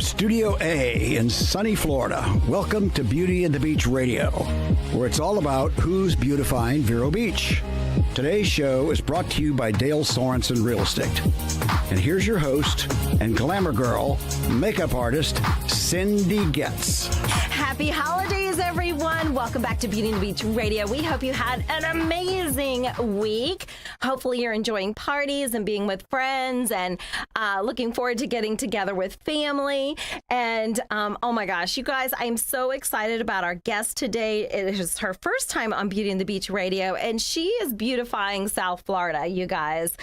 Studio A in sunny Florida, welcome to Beauty and the Beach Radio, where it's all about who's beautifying Vero Beach. Today's show is brought to you by Dale Sorensen Real Estate. And here's your host and glamour girl, makeup artist, Cindy Getz. Happy holidays, everyone. Welcome back to Beauty and the Beach Radio. We hope you had an amazing week. Hopefully you're enjoying parties and being with friends and looking forward to getting together with family. And oh my gosh, you guys, I'm so excited about our guest today. It is her first time on Beauty and the Beach Radio, and she is beautifying South Florida, you guys.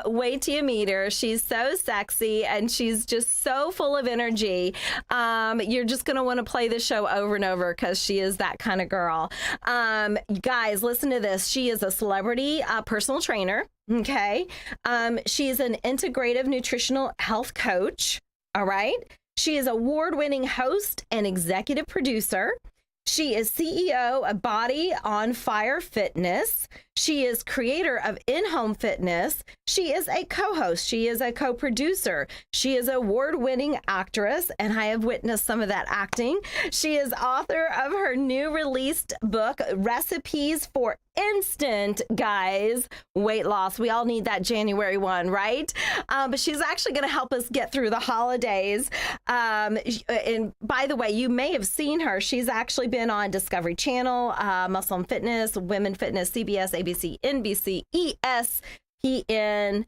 Wait till you meet her. She's so sexy and she's just so full of energy. You're just going to want to play the show over and over because she is that kind of girl. Guys, listen to this. She is a celebrity personal trainer. Okay. She's an integrative nutritional health coach. All right. She is award-winning host and executive producer. She is CEO of Body on Fire Fitness. She is creator of In-Home Fitness. She is a co-host. She is a co-producer. She is an award-winning actress, and I have witnessed some of that acting. She is author of her new released book, Recipes for Instant, guys, weight loss. We all need that January one, right? But she's actually going to help us get through the holidays. And by the way, you may have seen her. She's actually been on Discovery Channel, Muscle and Fitness, Women Fitness, CBS, ABC, NBC, ESPN,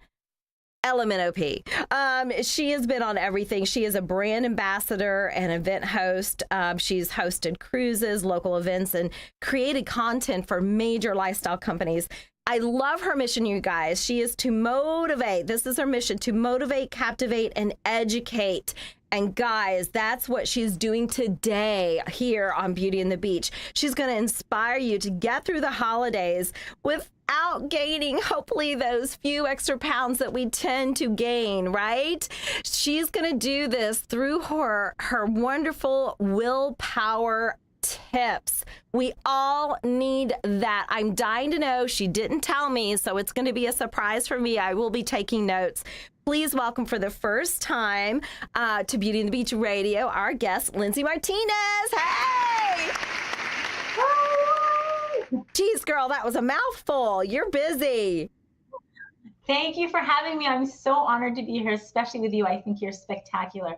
LMNOP. She has been on everything. She is a brand ambassador and event host. She's hosted cruises, local events, and created content for major lifestyle companies. I love her mission, you guys. She is to motivate. This is her mission, to motivate, captivate, and educate. And guys, that's what she's doing today here on Beauty and the Beach. She's going to inspire you to get through the holidays without gaining, hopefully, those few extra pounds that we tend to gain, right? She's going to do this through her wonderful willpower tips. We all need that. I'm dying to know. She didn't tell me, so it's going to be a surprise for me. I will be taking notes. Please welcome for the first time to Beauty and the Beach Radio, our guest, Linzi Martinez. Hey! Jeez, girl, that was a mouthful. You're busy. Thank you for having me. I'm so honored to be here, especially with you. I think you're spectacular.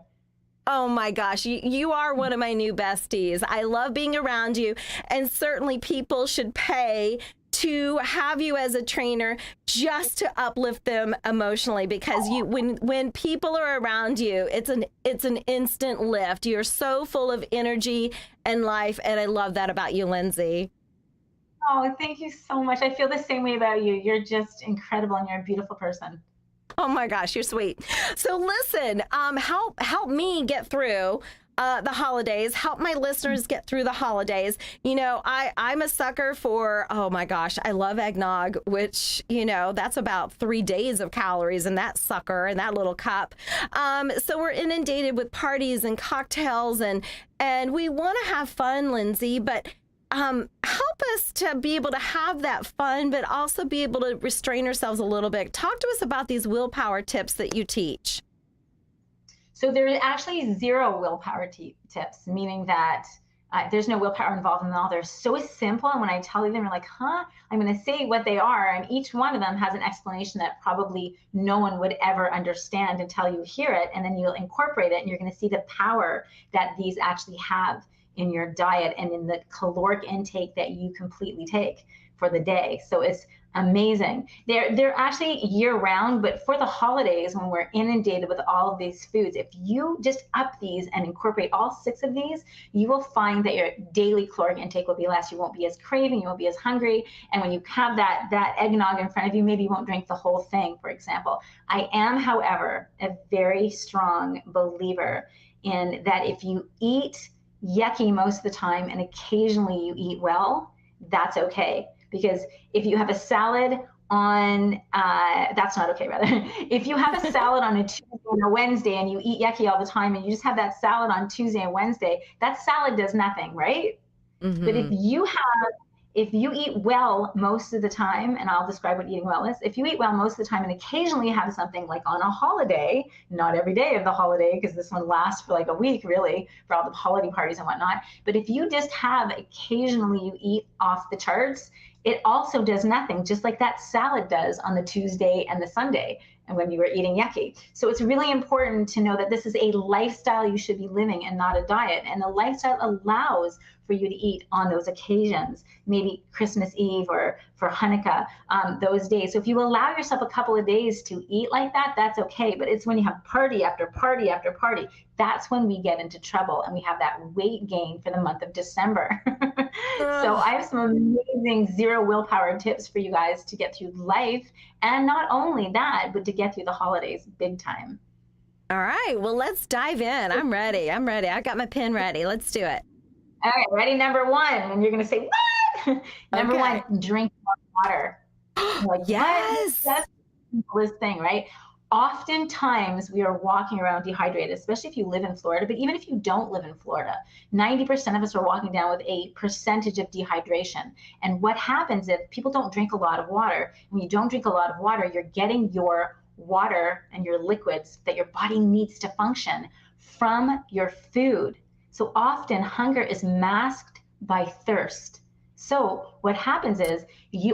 Oh my gosh, you are one of my new besties. I love being around you, and certainly people should pay to have you as a trainer just to uplift them emotionally, because when people are around you, it's an instant lift. You're so full of energy and life, and I love that about you, Linzi. Oh, thank you so much. I feel the same way about you. You're just incredible, and you're a beautiful person. Oh my gosh, you're sweet. So listen, help me get through the holidays, help my listeners get through the holidays. You know, I'm a sucker for, oh my gosh, I love eggnog, which, you know, that's about 3 days of calories in that sucker, in that little cup. So we're inundated with parties and cocktails, and we want to have fun, Linzi, but help us to be able to have that fun, but also be able to restrain ourselves a little bit. Talk to us about these willpower tips that you teach. So there's actually zero willpower tips, meaning that there's no willpower involved in them all. They're so simple. And when I tell you them, you're like, huh? I'm going to say what they are. And each one of them has an explanation that probably no one would ever understand until you hear it. And then you'll incorporate it, and you're going to see the power that these actually have in your diet and in the caloric intake that you completely take for the day. So it's amazing. They're actually year round, but for the holidays, when we're inundated with all of these foods, if you just up these and incorporate all 6 of these, you will find that your daily caloric intake will be less. You won't be as craving, you won't be as hungry. And when you have that eggnog in front of you, maybe you won't drink the whole thing, for example. I am, however, a very strong believer in that if you eat yucky most of the time and occasionally you eat well, that's okay. Because if you have a salad on, that's not okay, rather. If you have a salad on a Tuesday and a Wednesday and you eat yucky all the time and you just have that salad on Tuesday and Wednesday, that salad does nothing, right? Mm-hmm. But if you have if you eat well most of the time, and I'll describe what eating well is, if you eat well most of the time and occasionally have something like on a holiday, not every day of the holiday, because this one lasts for like a week really, for all the holiday parties and whatnot, but if you just have occasionally you eat off the charts, it also does nothing, just like that salad does on the Tuesday and the Sunday, and when you were eating yucky. So it's really important to know that this is a lifestyle you should be living and not a diet. And the lifestyle allows for you to eat on those occasions, maybe Christmas Eve or for Hanukkah, those days. So if you allow yourself a couple of days to eat like that, that's okay. But it's when you have party after party after party, that's when we get into trouble and we have that weight gain for the month of December. So I have some amazing zero willpower tips for you guys to get through life. And not only that, but to get through the holidays big time. All right. Well, let's dive in. I'm ready. I got my pen ready. Let's do it. All right, ready? Number one, and you're gonna say, what? Number one, drink more water. Like, yes. That's the simplest thing, right? Oftentimes we are walking around dehydrated, especially if you live in Florida, but even if you don't live in Florida, 90% of us are walking down with a percentage of dehydration. And what happens if people don't drink a lot of water? When you don't drink a lot of water, you're getting your water and your liquids that your body needs to function from your food. So often hunger is masked by thirst. So what happens is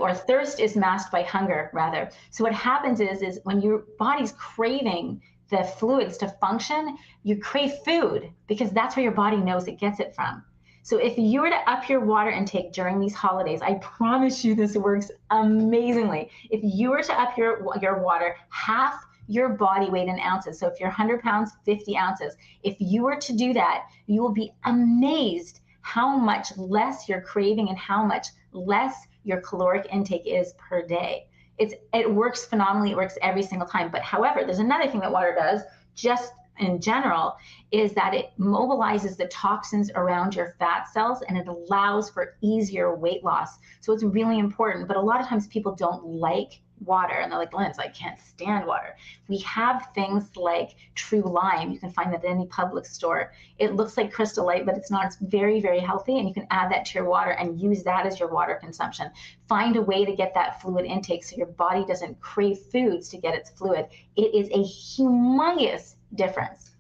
or thirst is masked by hunger rather. So what happens is when your body's craving the fluids to function, you crave food because that's where your body knows it gets it from. So if you were to up your water intake during these holidays, I promise you this works amazingly. If you were to up your water half your body weight in ounces. So if you're 100 pounds, 50 ounces. If you were to do that, you will be amazed how much less you're craving and how much less your caloric intake is per day. It works phenomenally. It works every single time. But however, there's another thing that water does, just in general, is that it mobilizes the toxins around your fat cells and it allows for easier weight loss. So it's really important. But a lot of times people don't like water and they're like, Linz, I can't stand water. We have things like True Lime. You can find that at any public store. It looks like Crystal Light, but it's not. It's very, very healthy, and you can add that to your water and use that as your water consumption. Find a way to get that fluid intake so your body doesn't crave foods to get its fluid. It is a humongous difference.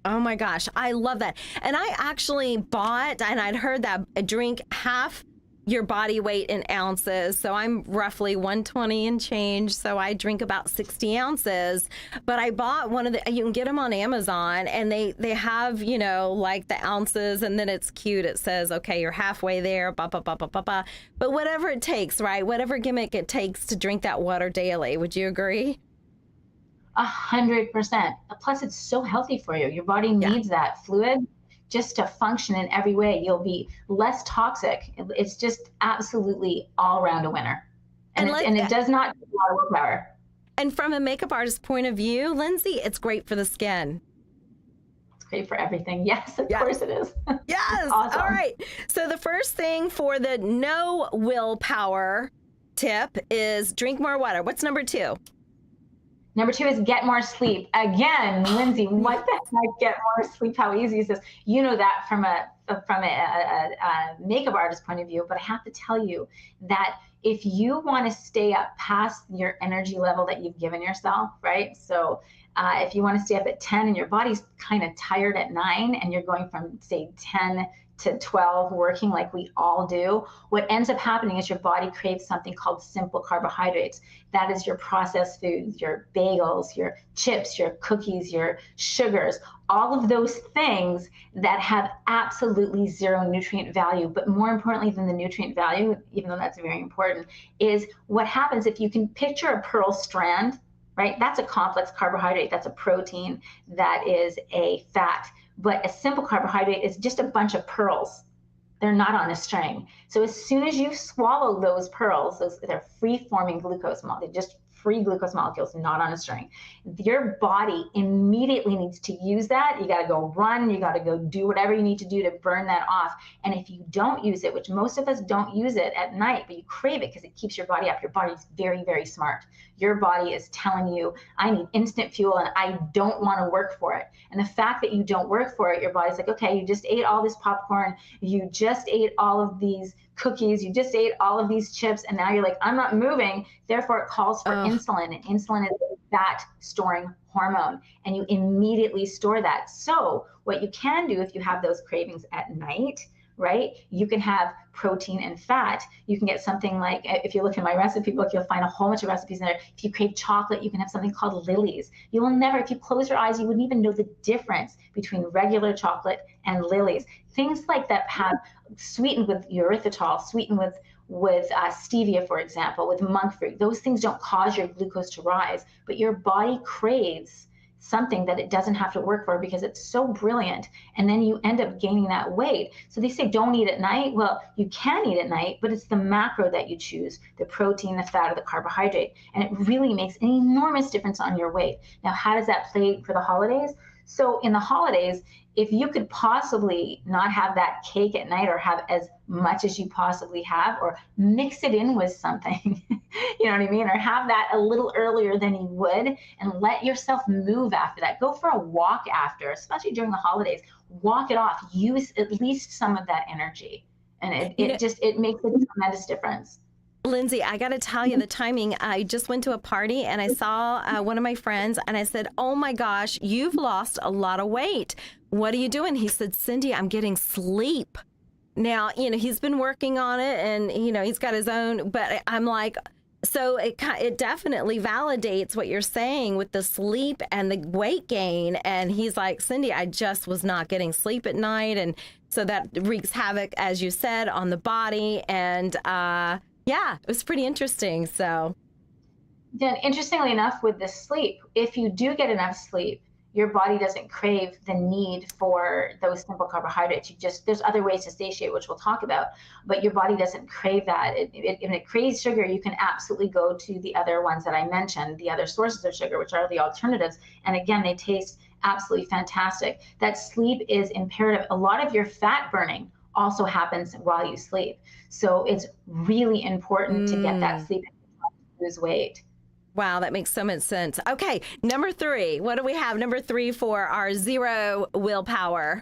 Oh my gosh, I love that. And I actually bought, and I'd heard that a drink half your body weight in ounces. So I'm roughly 120 and change. So I drink about 60 ounces. But I bought one of you can get them on Amazon, and they have, like the ounces, and then it's cute. It says, okay, you're halfway there, blah, blah, blah, blah, blah, blah. But whatever it takes, right? Whatever gimmick it takes to drink that water daily. Would you agree? 100%. Plus, it's so healthy for you. Your body needs that fluid just to function in every way. You'll be less toxic. It's just absolutely all around a winner. And it does not take a lot of willpower. And from a makeup artist point of view, Lindsay, it's great for the skin. It's great for everything. Yes, of course it is. Yes. Awesome. All right. So the first thing for the no willpower tip is drink more water. What's number 2? Number 2 is get more sleep. Again, Lindsay, what the heck, get more sleep? How easy is this? You know that from a makeup artist point of view, but I have to tell you that if you want to stay up past your energy level that you've given yourself, right? So if you want to stay up at 10 and your body's kind of tired at 9 and you're going from, say, 10 to 12 working like we all do, what ends up happening is your body craves something called simple carbohydrates. That is your processed foods, your bagels, your chips, your cookies, your sugars, all of those things that have absolutely zero nutrient value. But more importantly than the nutrient value, even though that's very important, is what happens if you can picture a pearl strand, right? That's a complex carbohydrate. That's a protein. That is a fat. But a simple carbohydrate is just a bunch of pearls. They're not on a string. So as soon as you swallow those pearls, they're free-forming glucose molecules, just free glucose molecules, not on a string. Your body immediately needs to use that. You got to go run. You got to go do whatever you need to do to burn that off. And if you don't use it, which most of us don't use it at night, but you crave it because it keeps your body up. Your body's very, very smart. Your body is telling you, I need instant fuel and I don't want to work for it. And the fact that you don't work for it, your body's like, okay, you just ate all this popcorn. You just ate all of these cookies, you just ate all of these chips, and now you're like, I'm not moving. Therefore, it calls for insulin, and insulin is a fat storing hormone, and you immediately store that. So what you can do if you have those cravings at night, right? You can have protein and fat. You can get something like, if you look at my recipe book, you'll find a whole bunch of recipes in there. If you crave chocolate, you can have something called Lily's. You will never, if you close your eyes, you wouldn't even know the difference between regular chocolate and Lily's. Things like that have sweetened with erythritol, sweetened with stevia, for example, with monk fruit. Those things don't cause your glucose to rise, but your body craves something that it doesn't have to work for because it's so brilliant. And then you end up gaining that weight. So they say don't eat at night. Well, you can eat at night, but it's the macro that you choose, the protein, the fat, or the carbohydrate. And it really makes an enormous difference on your weight. Now, how does that play for the holidays? So in the holidays, if you could possibly not have that cake at night or have as much as you possibly have, or mix it in with something, you know what I mean? Or have that a little earlier than you would, and let yourself move after that. Go for a walk after, especially during the holidays. Walk it off. Use at least some of that energy. And it makes a tremendous difference. Linzi, I got to tell you the timing. I just went to a party and I saw one of my friends and I said, oh my gosh, you've lost a lot of weight. What are you doing? He said, Cindy, I'm getting sleep. Now, he's been working on it and, he's got his own, but I'm like, so it definitely validates what you're saying with the sleep and the weight gain. And he's like, Cindy, I just was not getting sleep at night. And so that wreaks havoc, as you said, on the body. And, yeah, it was pretty interesting. So then interestingly enough, with the sleep, if you do get enough sleep, your body doesn't crave the need for those simple carbohydrates. There's other ways to satiate, which we'll talk about, but your body doesn't crave that. If it craves sugar, you can absolutely go to the other ones that I mentioned, the other sources of sugar, which are the alternatives. And again, they taste absolutely fantastic. That sleep is imperative. A lot of your fat burning also happens while you sleep. So it's really important to get that sleep and lose weight. Wow, that makes so much sense. Okay, number 3. What do we have? Number 3 for our zero willpower.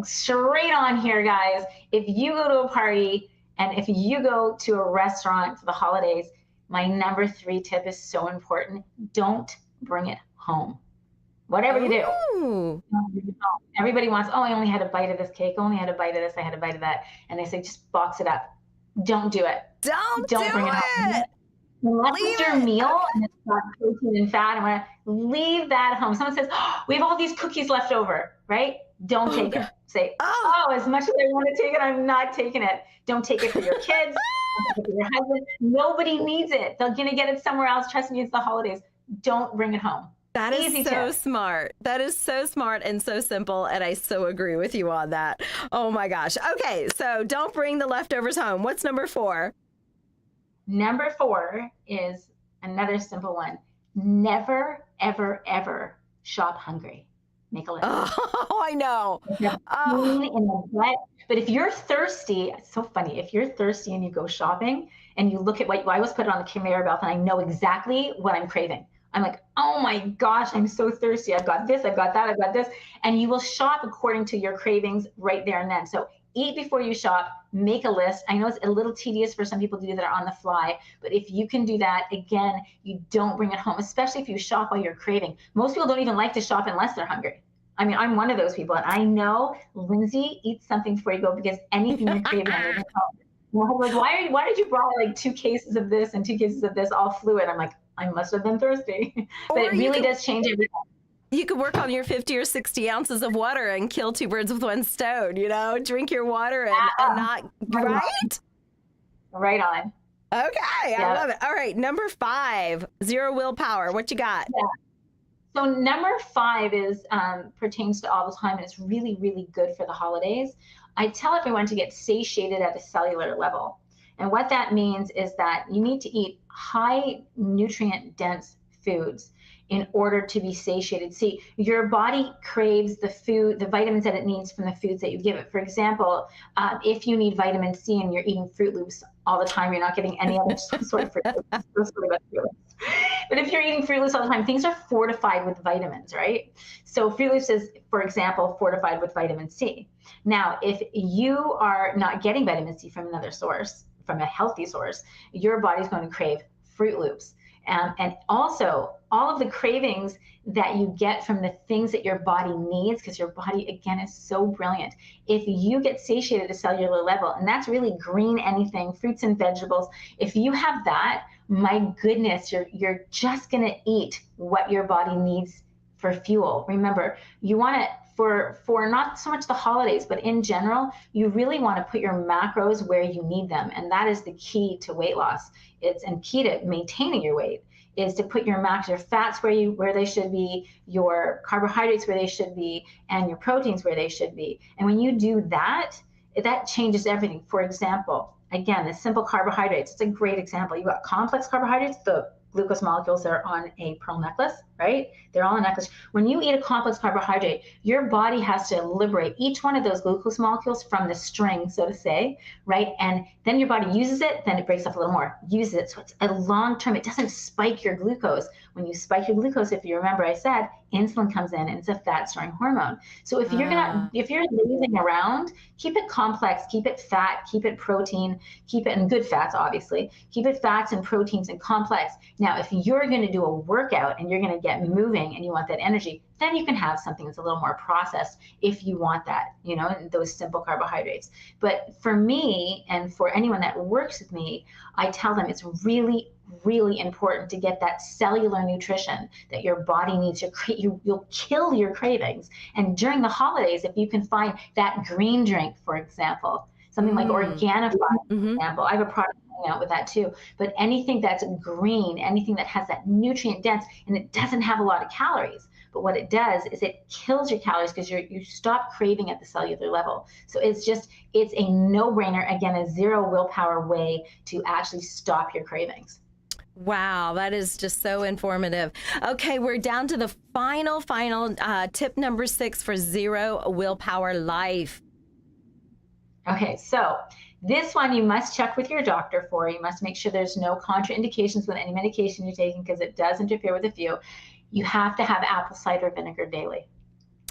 Straight on here, guys. If you go to a party and if you go to a restaurant for the holidays, my number 3 tip is so important. Don't bring it home. Whatever you do. Everybody wants, I only had a bite of this cake, only had a bite of this, I had a bite of that. And they say, just box it up. Don't do it. Don't bring it home. Unless it's your meal and it's got protein and fat, I'm gonna leave that home. Someone says, we have all these cookies left over, right? Don't take it. Say, as much as I want to take it, I'm not taking it. Don't take it for your kids. Don't take it for your husband. Nobody needs it. They're gonna get it somewhere else. Trust me, it's the holidays. Don't bring it home. That is so smart. That is so smart and so simple. And I so agree with you on that. Oh my gosh. Okay. So don't bring the leftovers home. What's number 4? Number 4 is another simple one. Never, ever, ever shop hungry. Make a list. Oh, I know. In the gut. But if you're thirsty, it's so funny. If you're thirsty and you go shopping and you look at I always put it on the conveyor belt and I know exactly what I'm craving. I'm like, oh my gosh, I'm so thirsty. I've got this, I've got that, I've got this. And you will shop according to your cravings right there and then. So eat before you shop, make a list. I know it's a little tedious for some people to do that on the fly, but if you can do that, again, you don't bring it home, especially if you shop while you're craving. Most people don't even like to shop unless they're hungry. I mean, I'm one of those people. And I know, Lindsay, eat something before you go because anything you're craving, I'm like, why did you brought like 2 cases of this and 2 cases of this all fluid? I'm like, I must have been thirsty. But it really does change everything. You could work on your 50 or 60 ounces of water and kill 2 birds with 1 stone, drink your water and not, right? Right on. Okay, yeah. I love it. All right, number 5, zero willpower. What you got? Yeah. So number 5 is pertains to all the time, and it's really, really good for the holidays. I tell everyone to get satiated at a cellular level. And what that means is that you need to eat high nutrient dense foods in order to be satiated. See, your body craves the vitamins that it needs from the foods that you give it. For example, if you need vitamin C and you're eating Fruit Loops all the time, you're not getting any other sort of fruit. But But if you're eating Fruit Loops all the time, things are fortified with vitamins, right? So Fruit Loops is, for example, fortified with vitamin C. Now, if you are not getting vitamin C from another source, from a healthy source, your body's going to crave Fruit Loops. And also, all of the cravings that you get from the things that your body needs, because your body, again, is so brilliant. If you get satiated at a cellular level, and that's really green anything, fruits and vegetables, if you have that, my goodness, you're just going to eat what your body needs for fuel. Remember, you want to, for not so much the holidays, but in general, you really want to put your macros where you need them. And that is the key to weight loss. And key to maintaining your weight is to put your macros, your fats where they should be, your carbohydrates where they should be, and your proteins where they should be. And when you do that, that changes everything. For example, again, the simple carbohydrates, it's a great example. You've got complex carbohydrates, the glucose molecules that are on a pearl necklace, right? They're all a necklace. When you eat a complex carbohydrate, your body has to liberate each one of those glucose molecules from the string, so to say, right? And then your body uses it, then it breaks up a little more, uses it. So it's a long term, it doesn't spike your glucose. When you spike your glucose, if you remember I said, insulin comes in and it's a fat storing hormone. So if you're lazing around, keep it complex, keep it fat, keep it protein, keep it in good fats, obviously, keep it fats and proteins and complex. Now, if you're going to do a workout and you're going to get moving and you want that energy, then you can have something that's a little more processed if you want that, those simple carbohydrates. But for me, and for anyone that works with me, I tell them it's really, really important to get that cellular nutrition that your body needs. You'll kill your cravings. And during the holidays, if you can find that green drink, for example, something like Organifi, for example, I have a product out with that too. But anything that's green, anything that has that nutrient dense, and it doesn't have a lot of calories. But what it does is it kills your calories because you stop craving at the cellular level. So it's a no-brainer, again, a zero willpower way to actually stop your cravings. Wow, that is just so informative. Okay, we're down to the final tip number 6 for zero willpower life. Okay, so this one you must check with your doctor for. You must make sure there's no contraindications with any medication you're taking because it does interfere with a few. You have to have apple cider vinegar daily.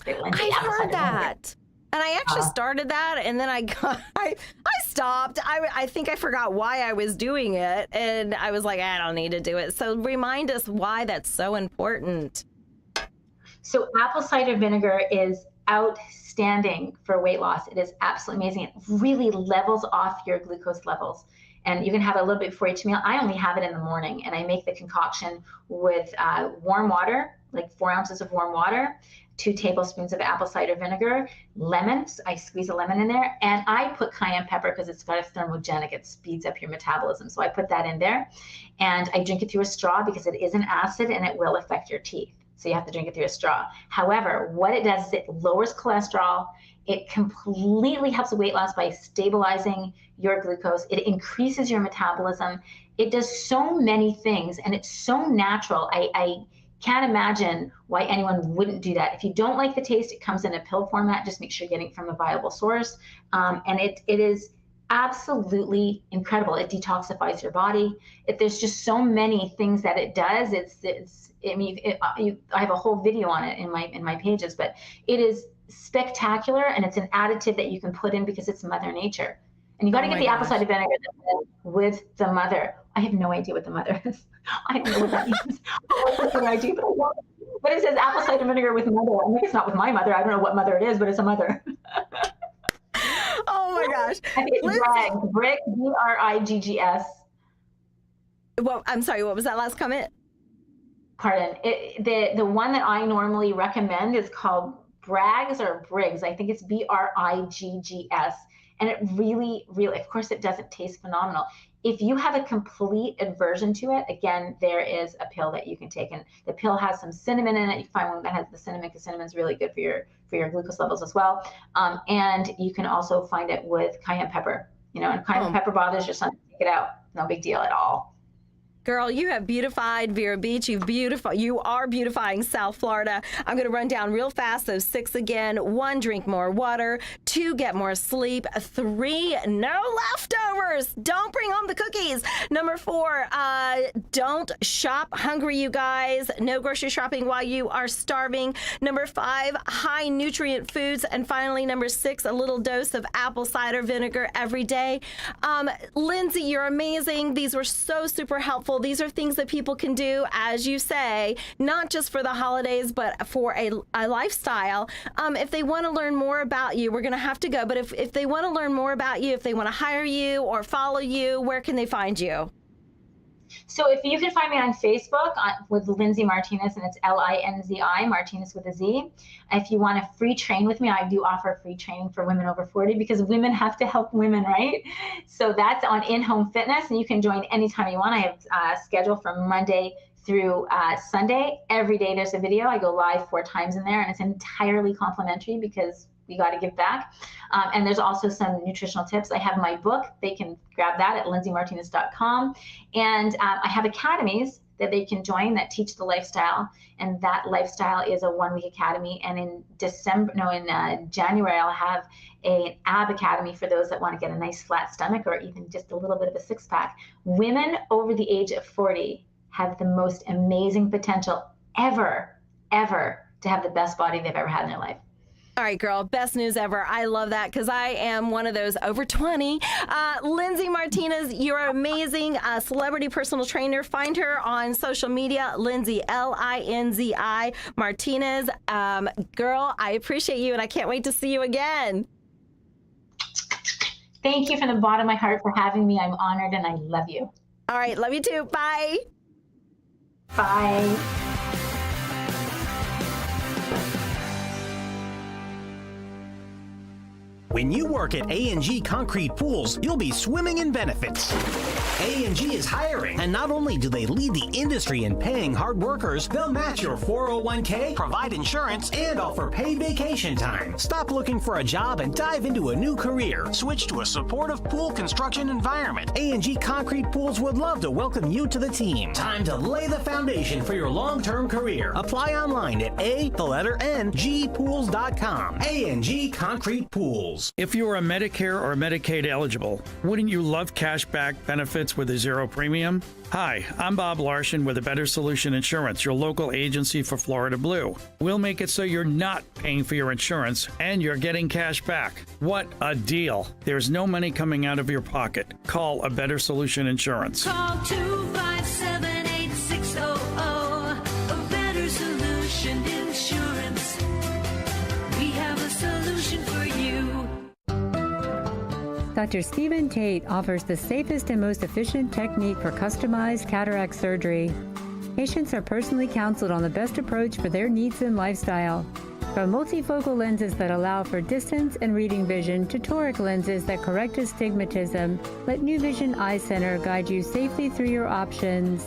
I've heard that. And I actually started that, and then I stopped. I think I forgot why I was doing it, and I was like, I don't need to do it. So remind us why that's so important. So apple cider vinegar is outstanding for weight loss. It is absolutely amazing. It really levels off your glucose levels. And you can have it a little bit before each meal. I only have it in the morning, and I make the concoction with warm water, like 4 ounces of warm water, 2 tablespoons of apple cider vinegar, lemons. I squeeze a lemon in there, and I put cayenne pepper because it's got a thermogenic. It speeds up your metabolism. So I put that in there, and I drink it through a straw because it is an acid and it will affect your teeth. So you have to drink it through a straw. However, what it does is it lowers cholesterol. It completely helps with weight loss by stabilizing your glucose. It increases your metabolism. It does so many things, and it's so natural. I can't imagine why anyone wouldn't do that. If you don't like the taste, it comes in a pill format. Just make sure you're getting it from a viable source. And it is absolutely incredible. It detoxifies your body. There's just so many things that it does. I have a whole video on it in my pages, but it is spectacular, and it's an additive that you can put in because it's Mother Nature. And you got to get the apple cider vinegar with the mother. I have no idea what the mother is. I don't know what that means. What I do, but it says apple cider vinegar with mother. I think it's not with my mother. I don't know what mother it is, but it's a mother. Oh my gosh. I think it's Briggs, Briggs. Well, I'm sorry, what was that last comment? Pardon. The one that I normally recommend is called Braggs or Briggs. I think it's Briggs. And it really, really, of course, it doesn't taste phenomenal. If you have a complete aversion to it, again, there is a pill that you can take. And the pill has some cinnamon in it. You find one that has the cinnamon because cinnamon is really good for your glucose levels as well. And you can also find it with cayenne pepper. And cayenne pepper bothers your son, take it out. No big deal at all. Girl, you have beautified Vero Beach. You are beautifying South Florida. I'm going to run down real fast those 6 again. 1, drink more water. 2, get more sleep. 3, no leftovers. Don't bring home the cookies. Number 4, don't shop hungry, you guys. No grocery shopping while you are starving. Number 5, high nutrient foods. And finally, number 6, a little dose of apple cider vinegar every day. Lindsay, you're amazing. These were so super helpful. These are things that people can do, as you say, not just for the holidays, but for a lifestyle. If they want to learn more about you, we're going to have to go. But if they want to learn more about you, if they want to hire you or follow you, where can they find you? So if you can find me on Facebook with Linzi Martinez, and it's Linzi, Martinez with a Z. If you want to free train with me, I do offer free training for women over 40 because women have to help women, right? So that's on In-Home Fitness, and you can join anytime you want. I have a schedule from Monday through Sunday. Every day there's a video. I go live 4 times in there, and it's entirely complimentary because we got to give back. And there's also some nutritional tips. I have my book. They can grab that at linzimartinez.com. And I have academies that they can join that teach the lifestyle. And that lifestyle is a 1-week academy. And in January, I'll have an ab academy for those that want to get a nice flat stomach or even just a little bit of a 6-pack. Women over the age of 40 have the most amazing potential ever to have the best body they've ever had in their life. All right, girl, best news ever. I love that because I am one of those over 20. Linzi Martinez, you're amazing. Celebrity personal trainer. Find her on social media, Linzi, Linzi Martinez. Girl, I appreciate you, and I can't wait to see you again. Thank you from the bottom of my heart for having me. I'm honored, and I love you. All right, love you too. Bye. Bye. When you work at A&G Concrete Pools, you'll be swimming in benefits. A&G is hiring, and not only do they lead the industry in paying hard workers, they'll match your 401k, provide insurance, and offer paid vacation time. Stop looking for a job and dive into a new career. Switch to a supportive pool construction environment. A&G Concrete Pools would love to welcome you to the team. Time to lay the foundation for your long-term career. Apply online at ngpools.com. A&G Concrete Pools. If you are a Medicare or Medicaid eligible, wouldn't you love cashback benefits with a zero premium? Hi, I'm Bob Larson with a Better Solution Insurance, your local agency for Florida Blue. We'll make it so you're not paying for your insurance and you're getting cash back. What a deal. There's no money coming out of your pocket. Call a Better Solution Insurance. Call 257-8600, a Better Solution Insurance. We have a solution for you. Dr. Stephen Tate offers the safest and most efficient technique for customized cataract surgery. Patients are personally counseled on the best approach for their needs and lifestyle. From multifocal lenses that allow for distance and reading vision to toric lenses that correct astigmatism, let New Vision Eye Center guide you safely through your options.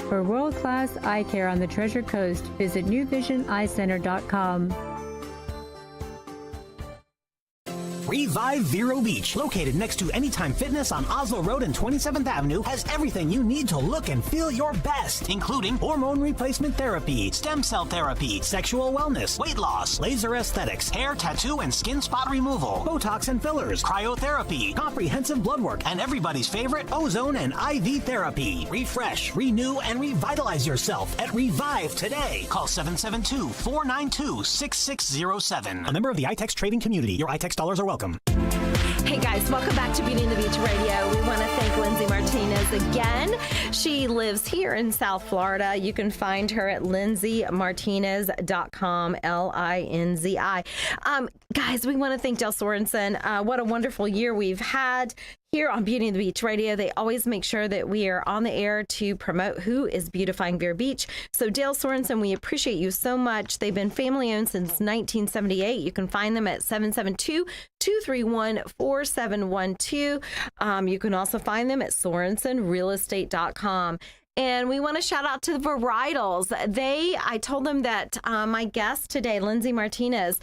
For world-class eye care on the Treasure Coast, visit newvisioneyecenter.com. Revive Vero Beach, located next to Anytime Fitness on Oslo Road and 27th Avenue, has everything you need to look and feel your best, including hormone replacement therapy, stem cell therapy, sexual wellness, weight loss, laser aesthetics, hair, tattoo, and skin spot removal, Botox and fillers, cryotherapy, comprehensive blood work, and everybody's favorite ozone and IV therapy. Refresh, renew, and revitalize yourself at Revive today. Call 772-492-6607. A member of the iTex trading community. Your iTex dollars are welcome. Hey guys, welcome back to Beauty and the Beach Radio. We want to thank Linzi Martinez again. She lives here in South Florida. You can find her at linzimartinez.com, Linzi. Guys, we want to thank Dale Sorensen. What a wonderful year we've had here on Beauty and the Beach Radio. They always make sure that we are on the air to promote who is beautifying Vero Beach. So Dale Sorensen, we appreciate you so much. They've been family owned since 1978. You can find them at 772-231-4712. You can also find them at sorensenrealestate.com. And we want to shout out to the varietals. I told them that my guest today, Linzi Martinez,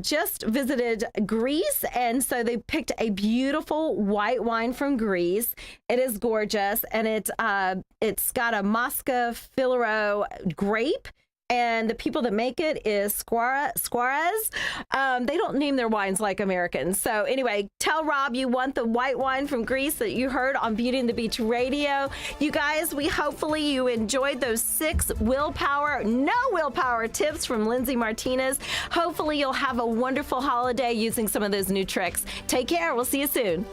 just visited Greece. And so they picked a beautiful white wine from Greece. It is gorgeous. And it's got a Mosca Filero grape. and the people that make it is Suarez. They don't name their wines like Americans. So anyway, tell Rob you want the white wine from Greece that you heard on Beauty and the Beach Radio. You guys, hopefully you enjoyed those 6 no willpower tips from Linzi Martinez. Hopefully you'll have a wonderful holiday using some of those new tricks. Take care. We'll see you soon.